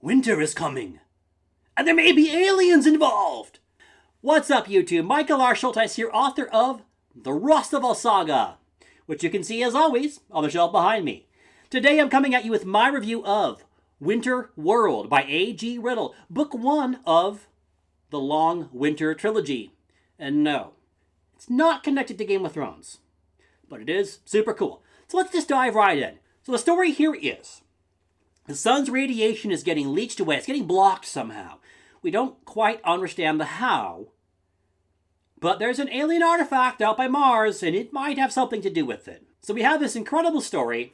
Winter is coming, and there may be aliens involved. What's up, YouTube? Michael R. Schulteis here, author of The Rostival Saga, which you can see, as always, on the shelf behind me. Today I'm coming at you with my review of Winter World by A.G. Riddle, book 1 of the Long Winter Trilogy. And no, it's not connected to Game of Thrones, but it is super cool. So let's just dive right in. So the story here is, the sun's radiation is getting leached away. It's getting blocked somehow. We don't quite understand the how, but there's an alien artifact out by Mars, and it might have something to do with it. So we have this incredible story,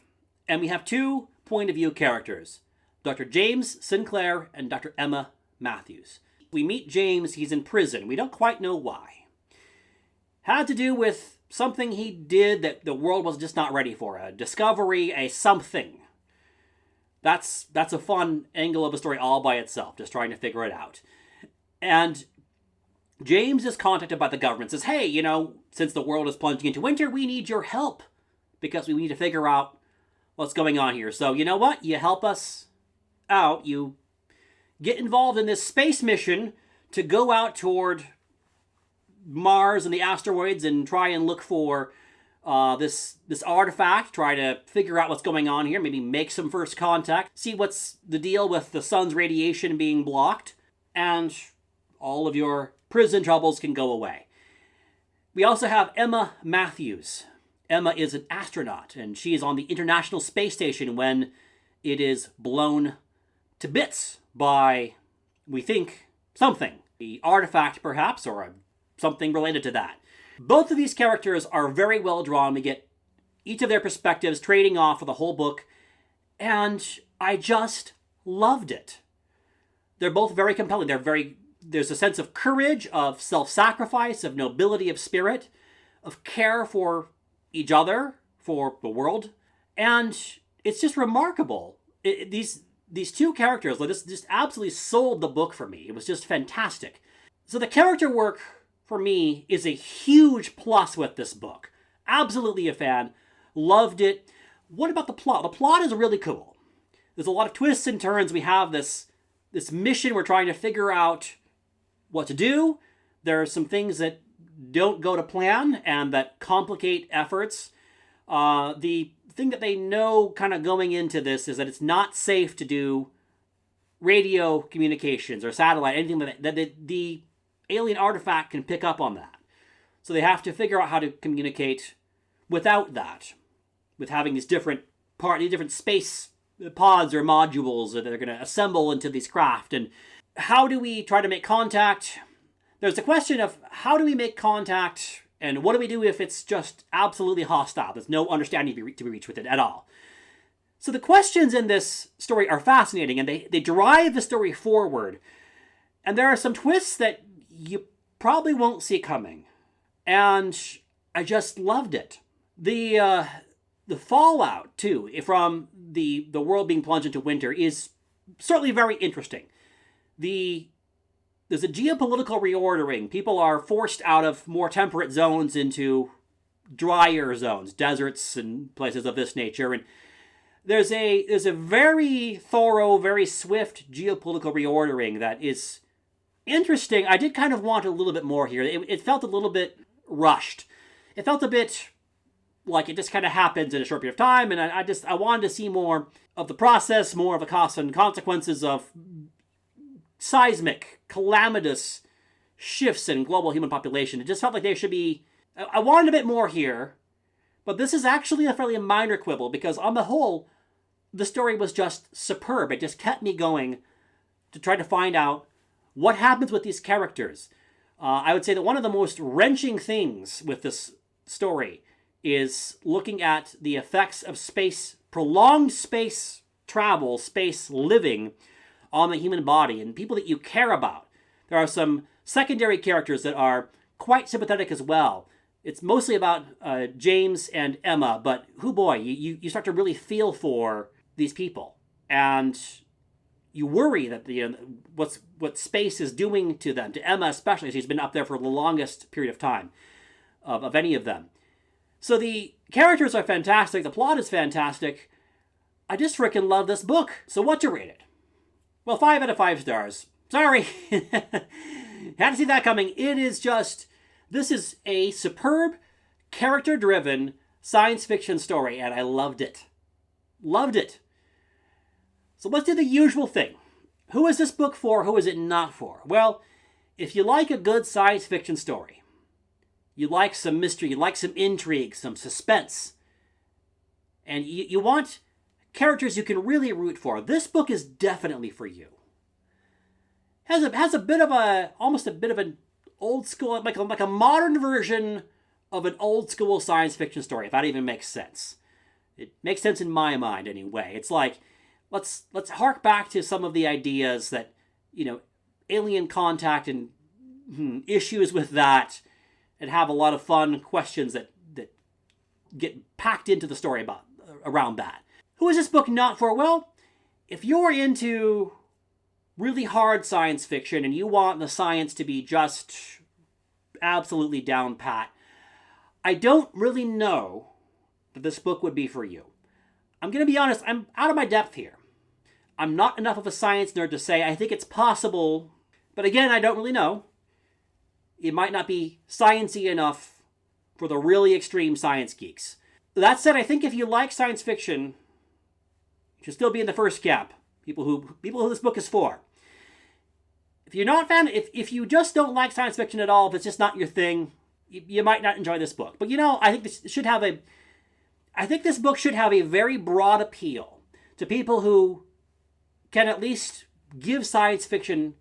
and we have two point of view characters, Dr. James Sinclair and Dr. Emma Matthews. We meet James, he's in prison. We don't quite know why. Had to do with something he did that the world was just not ready for, a discovery, a something. That's a fun angle of a story all by itself, just trying to figure it out. And James is contacted by the government, says, hey, since the world is plunging into winter, we need your help because we need to figure out what's going on here. So you know what? You help us out. You get involved in this space mission to go out toward Mars and the asteroids and try and look for this artifact, try to figure out what's going on here, maybe make some first contact, see what's the deal with the sun's radiation being blocked, and all of your prison troubles can go away. We also have Emma Matthews. Emma is an astronaut, and she is on the International Space Station when it is blown to bits by, we think, something. The artifact, perhaps, or something related to that. Both of these characters are very well drawn. We get each of their perspectives trading off for the whole book, and I just loved it. They're both very compelling. There's a sense of courage, of self-sacrifice, of nobility of spirit, of care for each other, for the world, and it's just remarkable. These two characters, this just absolutely sold the book for me. It was just fantastic. So the character work, for me, is a huge plus with this book. Absolutely a fan. Loved it. What about the plot? The plot is really cool. There's a lot of twists and turns. We have this mission. We're trying to figure out what to do. There are some things that don't go to plan and that complicate efforts. The thing that they know kind of going into this is that it's not safe to do radio communications or satellite, anything that the alien artifact can pick up on that. So they have to figure out how to communicate without that, with having these different space pods or modules that they're going to assemble into these craft. And how do we try to make contact? There's the question of how do we make contact, and what do we do if it's just absolutely hostile? There's no understanding to be reached with it at all. So the questions in this story are fascinating, and they drive the story forward. And there are some twists that you probably won't see coming. And I just loved it. The fallout, too, from the world being plunged into winter is certainly very interesting. There's a geopolitical reordering. People are forced out of more temperate zones into drier zones, deserts and places of this nature. And there's a very thorough, very swift geopolitical reordering that is interesting. I did kind of want a little bit more here. It felt a little bit rushed. It felt a bit like it just kind of happens in a short period of time, and I wanted to see more of the process, more of the costs and consequences of seismic, calamitous shifts in global human population. It just felt like there should be... I wanted a bit more here, but this is actually a fairly minor quibble, because on the whole, the story was just superb. It just kept me going to try to find out what happens with these characters. I would say that one of the most wrenching things with this story is looking at the effects of prolonged space travel, space living on the human body and people that you care about. There are some secondary characters that are quite sympathetic as well. It's mostly about James and Emma, but you start to really feel for these people. And you worry that what space is doing to them, to Emma especially. She's been up there for the longest period of time of any of them. So the characters are fantastic. The plot is fantastic. I just freaking love this book. So what to rate it? Well, 5 out of 5 stars. Sorry. Had to see that coming. This is a superb, character-driven science fiction story, and I loved it. Loved it. So let's do the usual thing. Who is this book for? Who is it not for? Well, if you like a good science fiction story, you like some mystery, you like some intrigue, some suspense, and you want characters you can really root for, this book is definitely for you. Has a bit of almost a bit of an old school, like a modern version of an old school science fiction story, if that even makes sense. It makes sense in my mind anyway. It's like, let's hark back to some of the ideas that, alien contact and issues with that, and have a lot of fun questions that get packed into the story around that. Who is this book not for? Well, if you're into really hard science fiction and you want the science to be just absolutely down pat, I don't really know that this book would be for you. I'm going to be honest, I'm out of my depth here. I'm not enough of a science nerd to say I think it's possible, but again, I don't really know. It might not be sciencey enough for the really extreme science geeks. That said, I think if you like science fiction, you should still be in the first camp. People who this book is for. If you're not a fan, if you just don't like science fiction at all, if it's just not your thing, you might not enjoy this book. But I think this book should have a very broad appeal to people who can at least give science fiction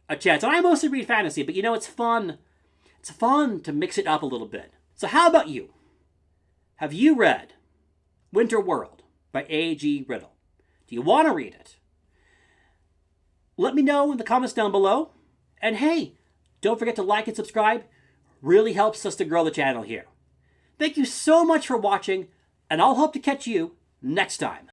a chance. And I mostly read fantasy, but it's fun. It's fun to mix it up a little bit. So how about you? Have you read Winter World by A.G. Riddle? Do you want to read it? Let me know in the comments down below. And hey, don't forget to like and subscribe. Really helps us to grow the channel here. Thank you so much for watching, and I'll hope to catch you next time.